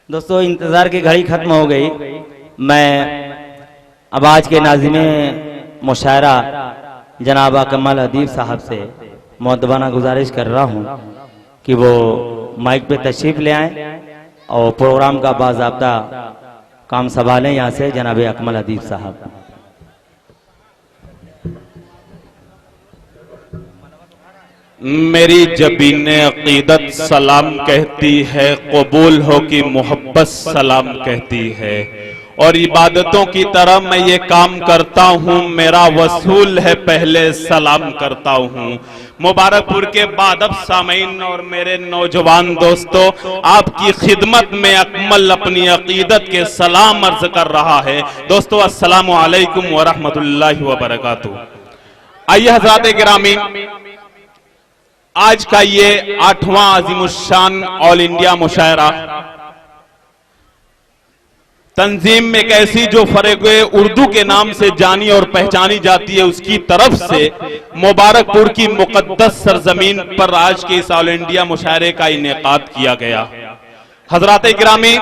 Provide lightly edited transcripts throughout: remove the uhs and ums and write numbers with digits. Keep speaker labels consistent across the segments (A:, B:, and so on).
A: दोस्तों इंतज़ार की घड़ी ख़त्म हो गई। मैं अब आज के नाज़िमे मुशायरा जनाब अकमल अदीब साहब से मुअद्दबाना गुजारिश कर रहा हूँ कि वो माइक पे तशरीफ़ ले आएँ और प्रोग्राम का बाज़ाब्ता काम संभालें। यहाँ से जनाब अकमल अदीब साहब।
B: मेरी जबीने अकीदत सलाम कहती है, कबूल हो कि मोहब्बत सलाम कहती है। और इबादतों की तरह मैं ये काम करता हूँ, मेरा वसूल है पहले सलाम करता हूँ। मुबारकपुर के बाद अब सामीन और मेरे नौजवान दोस्तों, आपकी खिदमत में अकमल अपनी अकीदत के सलाम अर्ज कर रहा है। दोस्तों अस्सलामु अलैकुम व रहमतुल्लाहि व बरकातुहू। आइए हज़रात गिरामी, आज का ये 8वां अज़ीमुश्शान ऑल इंडिया मुशायरा तंजीम में एक ऐसी जो फरेगे उर्दू के नाम से जानी और पहचानी जाती है, उसकी तरफ से मुबारकपुर की मुकद्दस सरजमीन पर आज के इस ऑल इंडिया मुशायरे का इनेकाद किया गया। हज़रात गिरामी,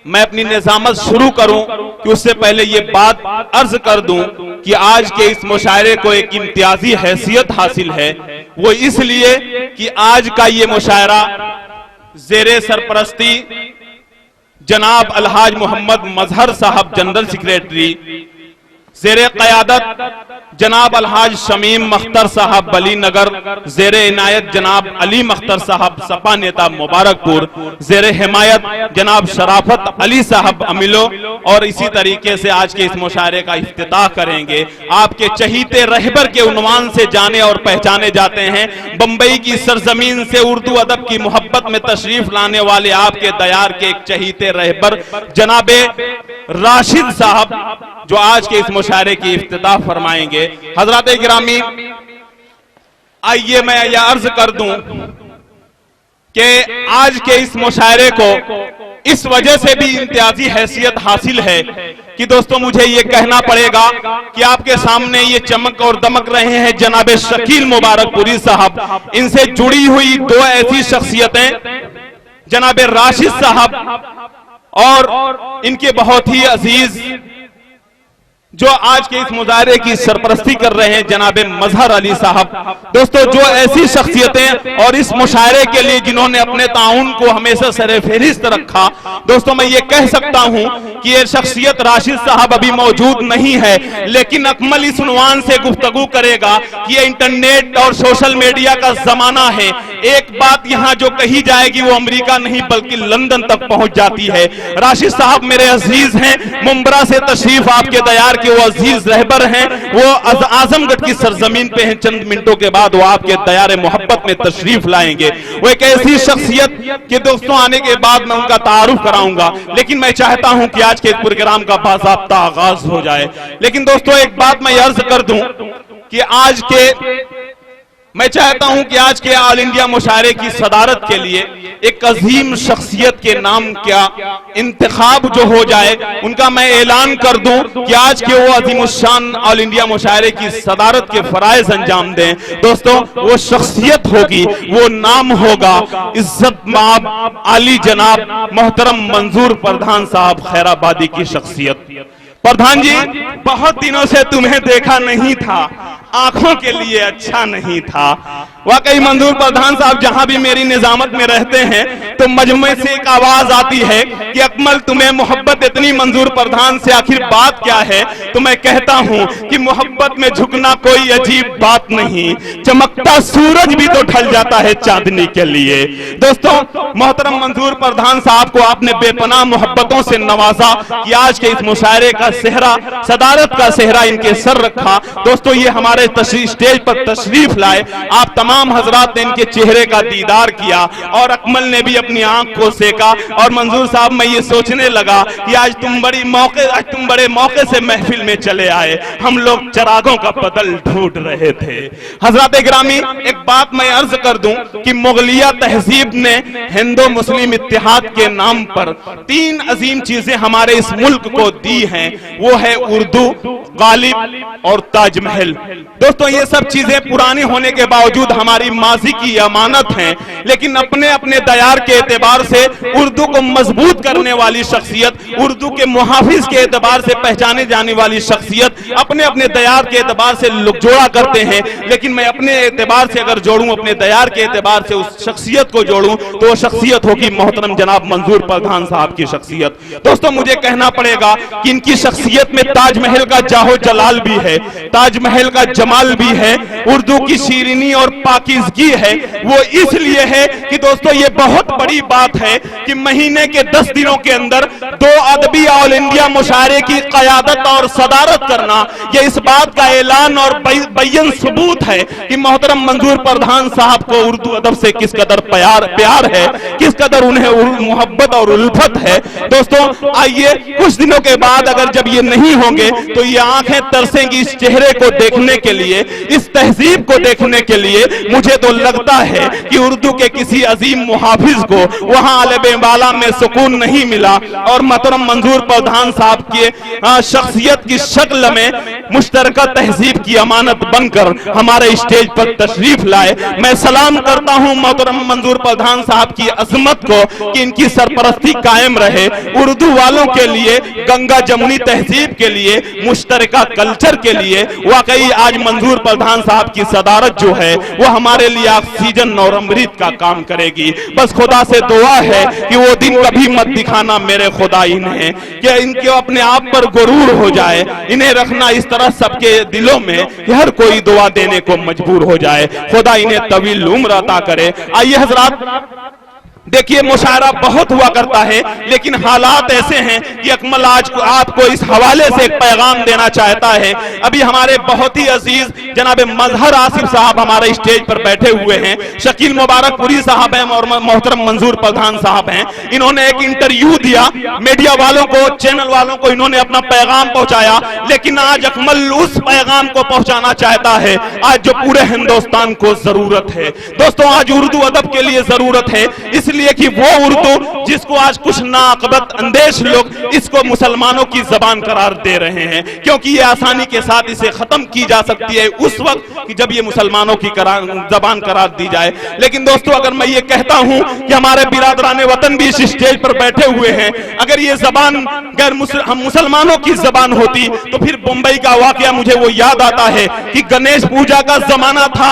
B: मैं अपनी निज़ामत शुरू करूं कि उससे पहले ये बात अर्ज कर दूं कि आज के इस मुशायरे को एक इम्तियाजी हैसियत हासिल है। वो इसलिए कि आज का ये मुशायरा ज़ेरे सरपरस्ती जनाब अलहाज मोहम्मद मजहर साहब जनरल सेक्रेटरी, ज़ेरे क़यादत जनाब अलहाज शमीम मख्तर साहब बली नगर, ज़ेरे इनायत जनाब अली मख्तर साहब सपा नेता मुबारकपुर, ज़ेरे हिमायत जनाब शराफत अली साहब अमिलो, और इसी तरीके से आज के इस मुशायरे का इफ्तिताह करेंगे। आपके चहीते रहबर के उन्वान से जाने और पहचाने जाते हैं। बंबई की सरजमीन से उर्दू अदब की मोहब्बत में तशरीफ लाने वाले आपके दयार के एक चहीते रहबर जनाबे राशिद साहब, जो आज के इस मुशायरे की इफ्तिताह फरमाएंगे। हजरात गिरामी, आइए मैं यह अर्ज कर दूं कि आज के इस मुशायरे को इस वजह से भी इम्तियाजी हैसियत हासिल है कि दोस्तों मुझे ये कहना पड़ेगा कि आपके सामने ये चमक और दमक रहे हैं जनाबे शकील मुबारकपुरी साहब। इनसे जुड़ी हुई दो ऐसी शख्सियतें जनाबे राशिद साहब और इनके बहुत ही अजीज जो आज के इस मुजाहरे की सरपरस्ती कर रहे हैं जनाबे मजहर अली साहब। दोस्तों जो ऐसी शख्सियतें और इस मुशायरे के लिए जिन्होंने अपने ताउन को हमेशा सर-ए-फहरिस्त रखा, दोस्तों मैं ये कह सकता हूं कि ये शख्सियत राशिद साहब अभी मौजूद नहीं है, लेकिन अकमल इस उन्वान से गुफ्तगू करेगा कि ये इंटरनेट और सोशल मीडिया का जमाना है। एक बात यहाँ जो कही जाएगी वो अमेरिका नहीं बल्कि लंदन तक पहुंच जाती है। राशिद साहब मेरे अजीज हैं, मुंबरा से तशरीफ आपके दयार कि वो अजीज रहबर हैं, वो आजमगढ़ की सरजमीन पे हैं। चंद मिनटों के बाद वो आपके दयारे मोहब्बत में तशरीफ लाएंगे। वो एक ऐसी शख्सियत कि दोस्तों आने के बाद मैं उनका तारुफ कराऊंगा, लेकिन मैं चाहता हूं कि आज के प्रोग्राम का बाज़ाब्ता आगाज हो जाए। लेकिन दोस्तों एक बात मैं अर्ज कर दूं कि मैं चाहता हूं कि आज के ऑल इंडिया मुशायरे की सदारत के लिए एक अजीम शख्सियत के नाम का इंतखाब जो हो जाए, उनका मैं ऐलान कर दूं कि आज के वो अजीमुश्शान ऑल इंडिया मुशायरे की सदारत के फराइज अंजाम दें। दोस्तों वो शख्सियत होगी, वो नाम होगा इज्जत माब आली जनाब मोहतरम मंजूर प्रधान साहब खैराबादी की शख्सियत। प्रधान जी, बहुत दिनों से तुम्हें देखा नहीं था, आंखों के लिए अच्छा नहीं था। वाकई मंजूर प्रधान साहब जहां भी मेरी निजामत में रहते हैं तो मजमे से एक आवाज आती है कि अकमल तुम्हें मोहब्बत इतनी मंजूर प्रधान से, आखिर बात क्या है? तो मैं कहता हूं कि मोहब्बत में झुकना कोई अजीब बात नहीं, चमकता सूरज भी तो ढल जाता है चांदनी के लिए। दोस्तों मोहतरम मंजूर प्रधान साहब को आपने बेपनाह मोहब्बतों से नवाजा कि आज के इस मुशायरे का सेहरा, सदारत का सेहरा इनके सर रखा। दोस्तों ये हमारे स्टेज पर तशरीफ लाए, आप तमाम हजरात ने इनके चेहरे का दीदार किया और अकमल ने भी अपनी आंख को सेका। और मंजूर साहब मैं ये सोचने लगा कि आज तुम बड़े मौके से महफिल में चले आए, हम लोग चरागों का बदल ढूंढ रहे थे। हजरात गिरामी, एक बात मैं अर्ज कर दूं कि मुगलिया तहजीब ने हिंदू मुस्लिम इत्तेहाद के नाम पर 3 अजीम चीजें हमारे इस मुल्क को दी हैं, वो है उर्दू, गालिब और ताजमहल। दोस्तों ये सब चीजें पुरानी होने के बावजूद हमारी माजी की अमानत हैं, लेकिन अपने अपने दयार के एतबार से उर्दू को मजबूत करने वाली शख्सियत, उर्दू के मुहाफिज के एतबार से पहचाने जाने वाली शख्सियत अपने अपने दयार के एतबार से लोग जोड़ा करते हैं। लेकिन मैं अपने एतबार से अगर जोड़ूं, अपने दयार के एतबार से उस शख्सियत को जोड़ूं, तो वो शख्सियत होगी मोहतरम जनाब मंजूर प्रधान साहब की शख्सियत। दोस्तों मुझे कहना पड़ेगा कि इनकी शख्सियत में ताजमहल का जाहो जलाल भी है, ताजमहल का जमाल भी है, उर्दू की शीरीनी और पाकीज़गी है। वो इसलिए है कि दोस्तों ये बहुत बड़ी बात है कि महीने के 10 दिनों के अंदर 2 अदबी ऑल इंडिया मुशायरे की क़यादत और सदारत करना, ये इस बात का ऐलान और बय्यन सबूत है कि मोहतरम मंजूर प्रधान साहब को उर्दू अदब से किस कदर प्यार है, किस कदर उन्हें मोहब्बत और उल्फत है। दोस्तों आइए, कुछ दिनों के बाद अगर जब ये नहीं होंगे तो ये आंखें तरसेंगी इस चेहरे को देखने के लिए, इस तहजीब को देखने के लिए। मुझे तो लगता है कि उर्दू के किसी अजीम मुहाफिज को वहां अलेबाला में सुकून नहीं मिला और मोहतरम मंजूर प्रधान साहब के शख्सियत की शक्ल में मुश्तरका तहजीब की अमानत बनकर हमारे स्टेज पर तशरीफ लाए। मैं सलाम करता हूं मोहतरम मंजूर प्रधान साहब की अजमत को कि इनकी सरपरस्ती कायम रहे, उर्दू वालों के लिए, गंगा जमुनी तहजीब के लिए, मुश्तरका कल्चर के लिए। वाकई आज मंजूर प्रधान साहब की सदारत जो है वो हमारे लिए ऑक्सीजन और अमृत का काम करेगी। बस खुदा से दुआ है कि वो दिन कभी मत दिखाना मेरे खुदा इन्हें, कि इनके अपने आप पर गुरूर हो जाए, इन्हें रखना इस तरह सबके दिलों में कि हर कोई दुआ देने को मजबूर हो जाए। खुदा इन्हें तवील उम्र अता करे। आइए हजरात, देखिए मुशायरा बहुत हुआ करता है, लेकिन हालात ऐसे हैं कि अकमल आज आपको इस हवाले से एक पैगाम देना चाहता है। अभी हमारे बहुत ही अजीज जनाब मजहर आसिफ साहब हमारे स्टेज पर बैठे हुए हैं, शकील मुबारकपुरी साहब हैं और मोहतरम मंजूर प्रधान साहब हैं। इन्होंने एक इंटरव्यू दिया, मीडिया वालों को, चैनल वालों को इन्होंने अपना पैगाम पहुंचाया, लेकिन आज अकमल उस पैगाम को पहुंचाना चाहता है आज जो पूरे हिंदुस्तान को जरूरत है। दोस्तों आज उर्दू अदब के लिए जरूरत है, इसलिए कि वो उर्दू जिसको आज कुछ नाअक़बत अंदेश लोग इसको मुसलमानों की जबान करार दे रहे हैं, क्योंकि ये आसानी के साथ इसे खत्म की जा सकती है उस वक्त कि जब ये मुसलमानों की जबान करार दी जाए। लेकिन दोस्तों अगर मैं ये कहता हूं कि हमारे बिरादरान वतन भी इस स्टेज पर बैठे हुए हैं, अगर ये जबान गैर मुसलमानों की जबान होती तो फिर मुंबई का वाकया मुझे वो याद आता है कि गणेश पूजा का जमाना था,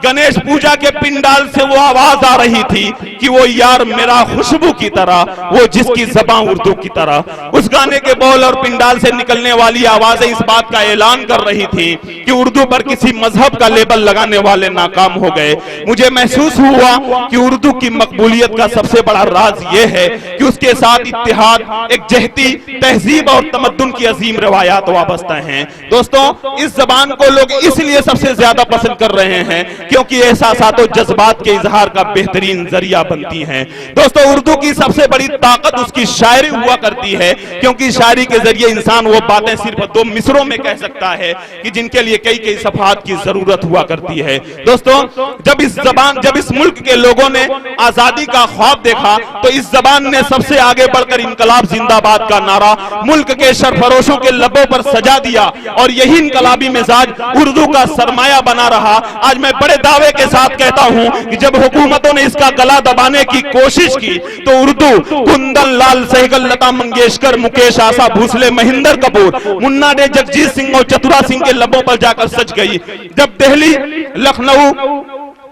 B: गणेश पूजा के पिंडाल से वो आवाज आ रही थी कि वो यार मेरा खुशबू की तरह, वो जिसकी ज़बान उर्दू की तरह। उस गाने के बोल और पिंडाल से निकलने वाली आवाजें इस बात का ऐलान कर रही थी कि उर्दू पर किसी मजहब का लेबल लगाने वाले नाकाम हो गए। मुझे महसूस हुआ कि उर्दू की मकबूलियत का सबसे बड़ा राज ये है कि उसके साथ इत्तेहाद, एक जहती तहजीब और तमद्दुन की अजीम रवायात वाबस्ता हैं। दोस्तों इस जबान को लोग इसलिए सबसे ज्यादा पसंद कर रहे हैं क्योंकि एहसासात और जज्बात के इजहार का बेहतरीन जरिया बनती हैं। दोस्तों उर्दू की सबसे बड़ी ताकत उसकी शायरी हुआ करती है, क्योंकि शायरी के जरिए इंसान वो बातें सिर्फ 2 मिसरों में कह सकता है कि जिनके लिए कई कई सफहात की जरूरत हुआ करती है। दोस्तों जब इस मुल्क के लोगों ने आजादी का ख्वाब देखा तो इस जबान ने सबसे आगे बढ़कर इनकलाब जिंदाबाद का नारा मुल्क के सरफरोशों के लबों पर सजा दिया और यही इनकलाबी मिजाज उर्दू का सरमाया बना रहा। आज मैं बड़े दावे के साथ कहता हूं कि जब हुकूमतों ने इसका गला दबाने की कोशिश की तो उर्दू कुंदन लाल सहगल, लता मंगेशकर, मुकेश, आशा भोसले, महेंद्र कपूर, मुन्ना डे, जगजीत सिंह और चतुरा सिंह के लबों पर जाकर सज गई। जब दिल्ली, लखनऊ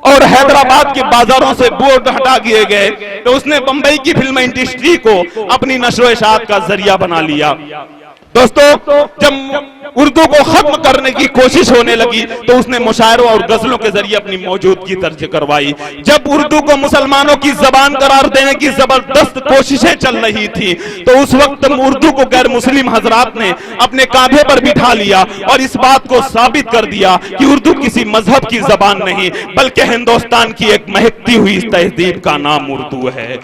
B: और हैदराबाद के बाजारों से बोर्ड हटा दिए गए तो उसने बंबई की फिल्म इंडस्ट्री को अपनी नशो-ए-शात का जरिया बना लिया। दोस्तों जब उर्दू को खत्म करने की कोशिश होने लगी तो उसने मुशायरों और गजलों के जरिए अपनी मौजूदगी दर्ज करवाई। जब उर्दू को मुसलमानों की जबान करार देने की जबरदस्त कोशिशें चल रही थी तो उस वक्त उर्दू को गैर मुस्लिम हजरात ने अपने कांधे पर बिठा लिया और इस बात को साबित कर दिया कि उर्दू किसी मजहब की जबान नहीं बल्कि हिंदुस्तान की एक महकती हुई तहजीब का नाम उर्दू है।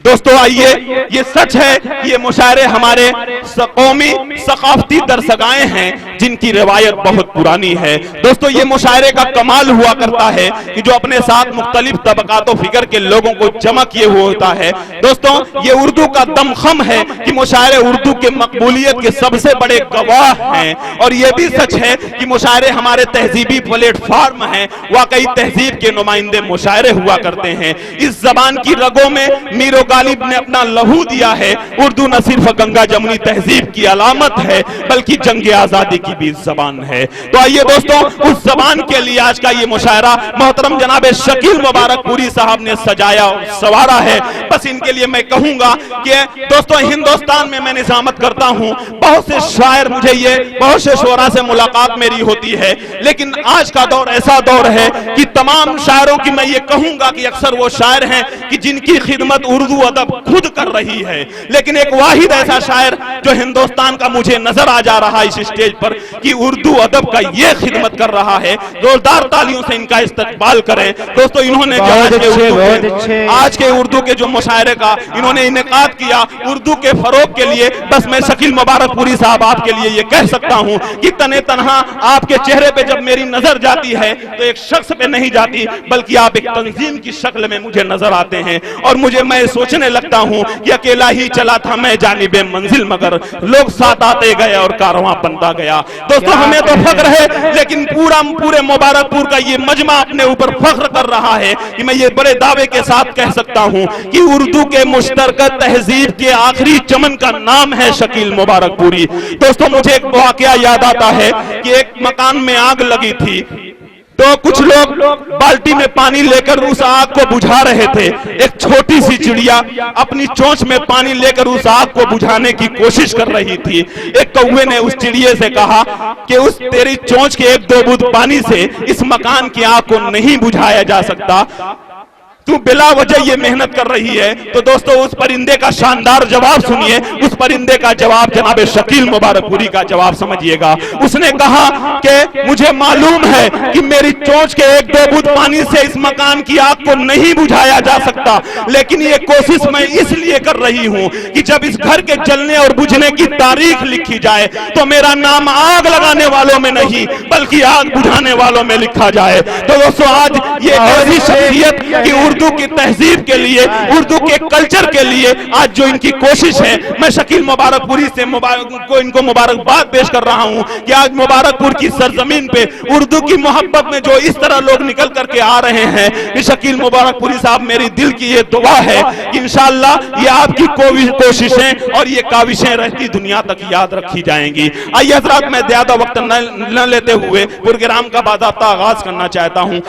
B: दोस्तों आइए, ये सच है, ये मुशायरे हमारे कौमी सकाफती दरसगाहें हैं जिनकी रिवायत बहुत पुरानी है। दोस्तों ये मुशायरे का कमाल हुआ करता है कि जो अपने साथ मुख्तलिफ तबकातों फिक्र के लोगों को जमा किए हुए होता है। दोस्तों ये उर्दू का दमखम है कि मुशायरे उर्दू के मकबूलियत के सबसे बड़े गवाह हैं। और ये भी सच है कि मुशायरे हमारे तहजीबी प्लेटफॉर्म हैं, वाकई तहजीब के नुमाइंदे मुशायरे हुआ करते हैं। इस जबान की रगों में मीर गालिब ने अपना लहू दिया है। उर्दू न सिर्फ गंगा जमुनी तहजीब की अलामत है बल्कि जंग आजादी की भी जबान है। तो आइए दोस्तों उस जबान के लिए आज का ये मुशायरा मोहतरम जनाब शकील मुबारकपुरी साहब ने सजाया और सवारा है। बस इनके लिए मैं कहूंगा कि दोस्तों हिंदुस्तान में मैं निजामत करता हूं, बहुत से शायर मुझे ये बहुत से शोरा से मुलाकात मेरी होती है, लेकिन आज का दौर ऐसा दौर है कि तमाम शायरों की मैं ये कहूंगा कि अक्सर वो शायर हैं कि जिनकी खिदमत उर्दू अदब खुद कर रही है, लेकिन एक वाहिद ऐसा शायर जो हिंदुस्तान का मुझे नजर आ जा रहा है इस स्टेज पर कि उर्दू अदब का ये खिदमत कर रहा है। जोरदार तालियों से इनका इस्तकबाल करें। दोस्तों इन्होंने आज के उर्दू के जो मुशायरे का इन्होंने इनेकाद किया उर्दू के फरोग के लिए, बस मैं शकील मुबारकपुरी साहब आपके लिए ये कह सकता हूं कि तने तनहा आपके चेहरे पे जब मेरी नजर जाती है तो एक शख्स पे नहीं जाती बल्कि आप एक तंजीम की शक्ल में मुझे नजर आते हैं। और मैं सोचने लगता हूं कि अकेला ही चला था मैं जानिबे मंजिल मगर लोग साथ आते गए और कारवां बनता गया। दोस्तों हमें तो फख्र है, लेकिन पूरे मुबारकपुर का ये मजमा अपने ऊपर फख्र कर रहा है कि मैं ये बड़े दावे के साथ कह सकता हूं कि उर्दू के मुश्तरका तहजीब के आखिरी चमन का नाम है शकील मुबारकपुरी। दोस्तों मुझे एक वाकया याद आता है कि एक मकान में आग लगी थी, तो कुछ लोग बाल्टी में पानी लेकर उस आग को बुझा रहे थे। एक छोटी सी चिड़िया अपनी चोंच में पानी लेकर उस आग को बुझाने की कोशिश कर रही थी। एक कौवे ने उस चिड़िया से कहा कि उस तेरी चोंच के एक दो बूंद पानी से इस मकान की आग को नहीं बुझाया जा सकता, तू बिला वजह ये मेहनत कर रही है। तो दोस्तों उस परिंदे का शानदार जवाब सुनिए। उस परिंदे का जवाब जनाब शकील मुबारकपुरी का जवाब समझिएगा। उसने कहा कि मुझे मालूम है कि मेरी चोंच के एक दो बूंद पानी से इस मकान की आग को नहीं बुझाया जा सकता, लेकिन ये कोशिश मैं इसलिए कर रही हूं कि जब इस घर के जलने और बुझने की तारीख लिखी जाए तो मेरा नाम आग लगाने वालों में नहीं बल्कि आग बुझाने वालों में लिखा जाए। तो दोस्तों आज ये ऐसी शख्सियत की उर्दू की तहजीब के लिए, उर्दू के कल्चर के लिए आज जो इनकी कोशिश है, मैं शकील मुबारकपुरी से इनको मुबारकबाद पेश कर रहा हूं कि आज मुबारकपुर की सरजमीन पे उर्दू की मोहब्बत में जो इस तरह लोग निकल करके आ रहे हैं, कि शकील मुबारकपुरी साहब मेरी दिल की ये दुआ है कि इंशाअल्लाह ये आपकी कोशिशें और ये काविशें रहती दुनिया तक याद रखी जाएंगी। आइए हजरात मैं ज्यादा वक्त न लेते हुए प्रोग्राम का बाज़ाब्ता आगाज करना चाहता हूं।